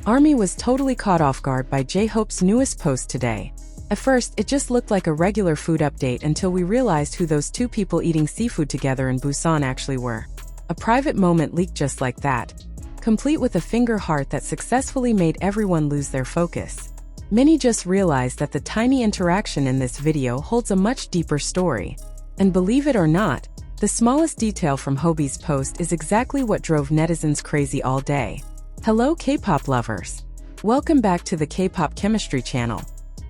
ARMY was totally caught off guard by JHope's newest post today. At first, it just looked like a regular food update until we realized who those two people eating seafood together in Busan actually were. A private moment leaked just like that, complete with a finger heart that successfully made everyone lose their focus. Many just realized that the tiny interaction in this video holds a much deeper story. And believe it or not, the smallest detail from Hobi's post is exactly what drove netizens crazy all day. Hello K-pop lovers! Welcome back to the Kpop Chemistry channel,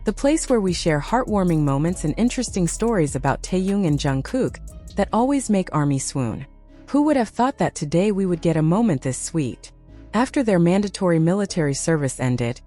the place where we share heartwarming moments and interesting stories about Taehyung and Jungkook that always make ARMY swoon. Who would have thought that today we would get a moment this sweet? After their mandatory military service ended,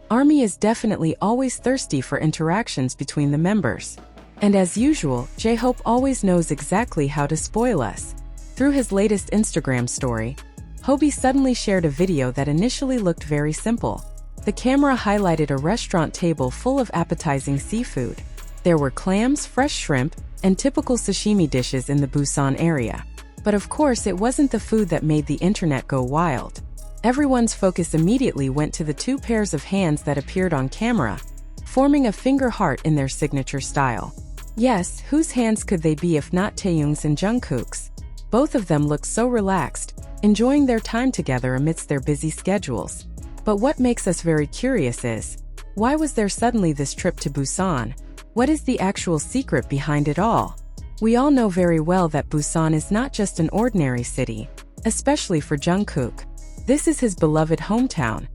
ARMY is definitely always thirsty for interactions between the members. And as usual, JHope always knows exactly how to spoil us. Through his latest Instagram story, Hobi suddenly shared a video that initially looked very simple. The camera highlighted a restaurant table full of appetizing seafood. There were clams, fresh shrimp, and typical sashimi dishes in the Busan area. But of course, it wasn't the food that made the internet go wild. Everyone's focus immediately went to the two pairs of hands that appeared on camera, forming a finger heart in their signature style. Yes, whose hands could they be if not Taehyung's and Jungkook's? Both of them looked so relaxed, enjoying their time together amidst their busy schedules. But what makes us very curious is, why was there suddenly this trip to Busan? What is the actual secret behind it all? We all know very well that Busan is not just an ordinary city, especially for Jungkook. This is his beloved hometown,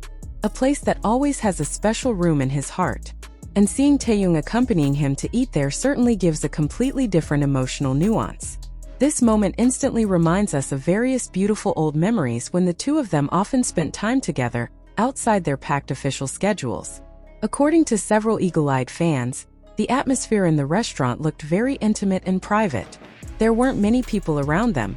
a place that always has a special room in his heart. And seeing Taehyung accompanying him to eat there certainly gives a completely different emotional nuance. This moment instantly reminds us of various beautiful old memories when the two of them often spent time together outside their packed official schedules. According to several eagle-eyed fans, the atmosphere in the restaurant looked very intimate and private. There weren't many people around them,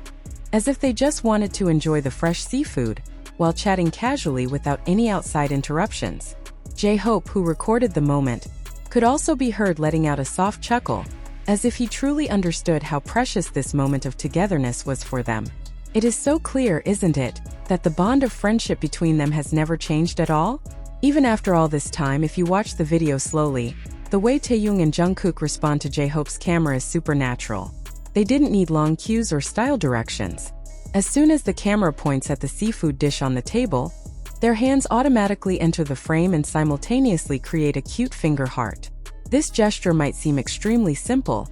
as if they just wanted to enjoy the fresh seafood while chatting casually without any outside interruptions. JHope, who recorded the moment, could also be heard letting out a soft chuckle, as if he truly understood how precious this moment of togetherness was for them. It is so clear, isn't it, that the bond of friendship between them has never changed at all? Even after all this time, if you watch the video slowly, the way Taehyung and Jungkook respond to JHope's camera is supernatural. They didn't need long cues or style directions. As soon as the camera points at the seafood dish on the table, their hands automatically enter the frame and simultaneously create a cute finger heart. This gesture might seem extremely simple,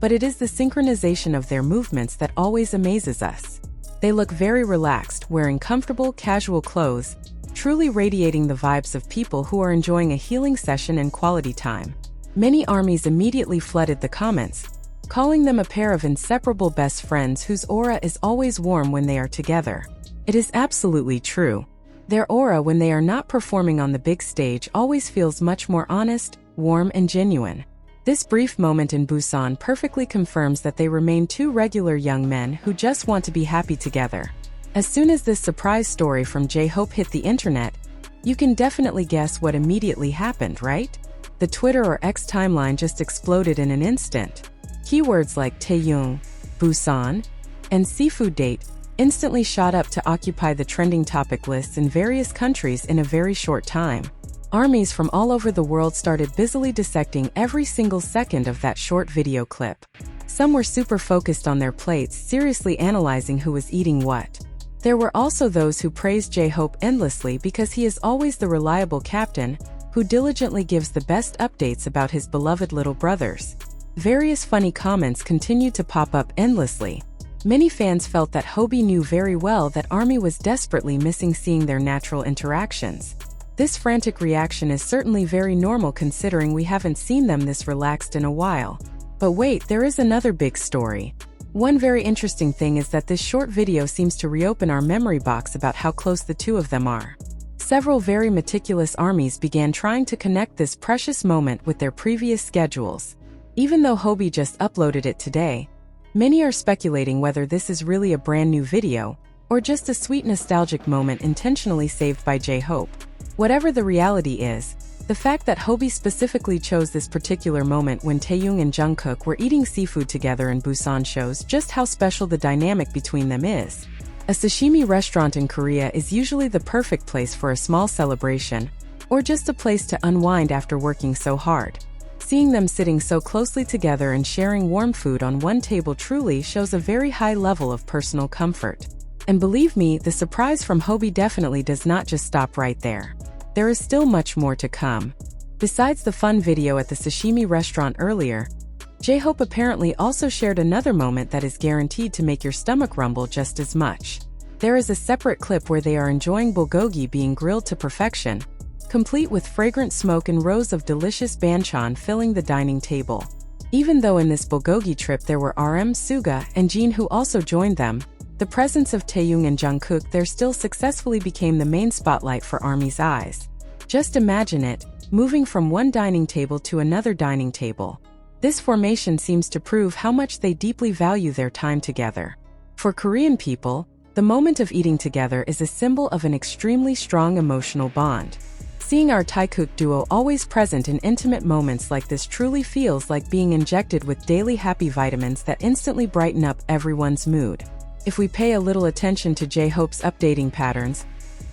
but it is the synchronization of their movements that always amazes us. They look very relaxed, wearing comfortable, casual clothes, truly radiating the vibes of people who are enjoying a healing session and quality time. Many ARMYs immediately flooded the comments, calling them a pair of inseparable best friends whose aura is always warm when they are together. It is absolutely true. Their aura when they are not performing on the big stage always feels much more honest, warm, and genuine. This brief moment in Busan perfectly confirms that they remain two regular young men who just want to be happy together. As soon as this surprise story from JHope hit the internet, you can definitely guess what immediately happened, right? The Twitter or X timeline just exploded in an instant. Keywords like Taehyung, Busan, and seafood date instantly shot up to occupy the trending topic lists in various countries in a very short time. ARMYs from all over the world started busily dissecting every single second of that short video clip. Some were super focused on their plates, seriously analyzing who was eating what. There were also those who praised JHope endlessly because he is always the reliable captain who diligently gives the best updates about his beloved little brothers. Various funny comments continued to pop up endlessly. Many fans felt that Hobi knew very well that ARMY was desperately missing seeing their natural interactions. This frantic reaction is certainly very normal considering we haven't seen them this relaxed in a while. But wait, there is another big story. One very interesting thing is that this short video seems to reopen our memory box about how close the two of them are. Several very meticulous ARMYs began trying to connect this precious moment with their previous schedules. Even though Hobi just uploaded it today, many are speculating whether this is really a brand new video, or just a sweet nostalgic moment intentionally saved by JHope. Whatever the reality is, the fact that Hobi specifically chose this particular moment when Taehyung and Jungkook were eating seafood together in Busan shows just how special the dynamic between them is. A sashimi restaurant in Korea is usually the perfect place for a small celebration, or just a place to unwind after working so hard. Seeing them sitting so closely together and sharing warm food on one table truly shows a very high level of personal comfort. And believe me, the surprise from Hobi definitely does not just stop right there. There is still much more to come. Besides the fun video at the sashimi restaurant earlier, JHope apparently also shared another moment that is guaranteed to make your stomach rumble just as much. There is a separate clip where they are enjoying bulgogi being grilled to perfection, complete with fragrant smoke and rows of delicious banchan filling the dining table. Even though in this bulgogi trip there were Suga, and Jeon who also joined them, the presence of Taehyung and Jungkook there still successfully became the main spotlight for ARMY's eyes. Just imagine it, moving from one dining table to another dining table. This formation seems to prove how much they deeply value their time together. For Korean people, the moment of eating together is a symbol of an extremely strong emotional bond. Seeing our Taekook duo always present in intimate moments like this truly feels like being injected with daily happy vitamins that instantly brighten up everyone's mood. If we pay a little attention to JHope's updating patterns,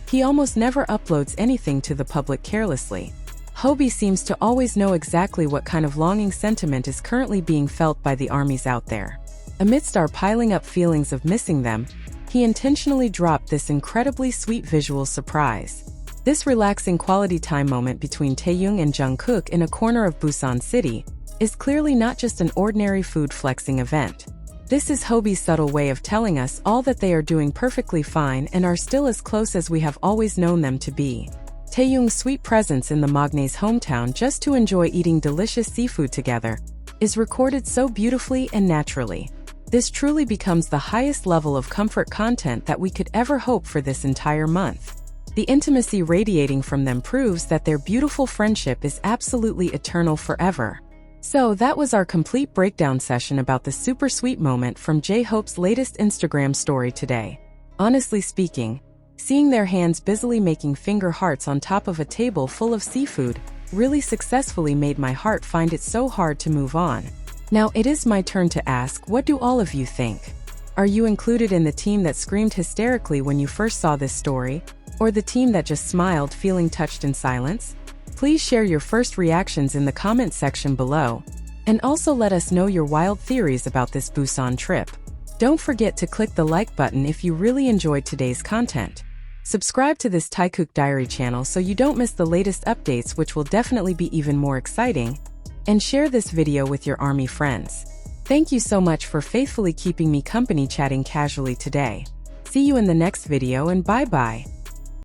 he almost never uploads anything to the public carelessly. Hobi seems to always know exactly what kind of longing sentiment is currently being felt by the ARMYs out there. Amidst our piling up feelings of missing them, he intentionally dropped this incredibly sweet visual surprise. This relaxing quality time moment between Taehyung and Jungkook in a corner of Busan City is clearly not just an ordinary food flexing event. This is Hobi's subtle way of telling us all that they are doing perfectly fine and are still as close as we have always known them to be. Taehyung's sweet presence in the magnate's hometown just to enjoy eating delicious seafood together is recorded so beautifully and naturally. This truly becomes the highest level of comfort content that we could ever hope for this entire month. The intimacy radiating from them proves that their beautiful friendship is absolutely eternal forever. So that was our complete breakdown session about the super sweet moment from JHope's latest Instagram story today. Honestly speaking, seeing their hands busily making finger hearts on top of a table full of seafood really successfully made my heart find it so hard to move on. Now it is my turn to ask, what do all of you think? Are you included in the team that screamed hysterically when you first saw this story, or the team that just smiled feeling touched in silence? Please share your first reactions in the comment section below, and also let us know your wild theories about this Busan trip. Don't forget to click the like button if you really enjoyed today's content. Subscribe to this Taekook Diary channel so you don't miss the latest updates, which will definitely be even more exciting, and share this video with your ARMY friends. Thank you so much for faithfully keeping me company chatting casually today. See you in the next video and bye-bye.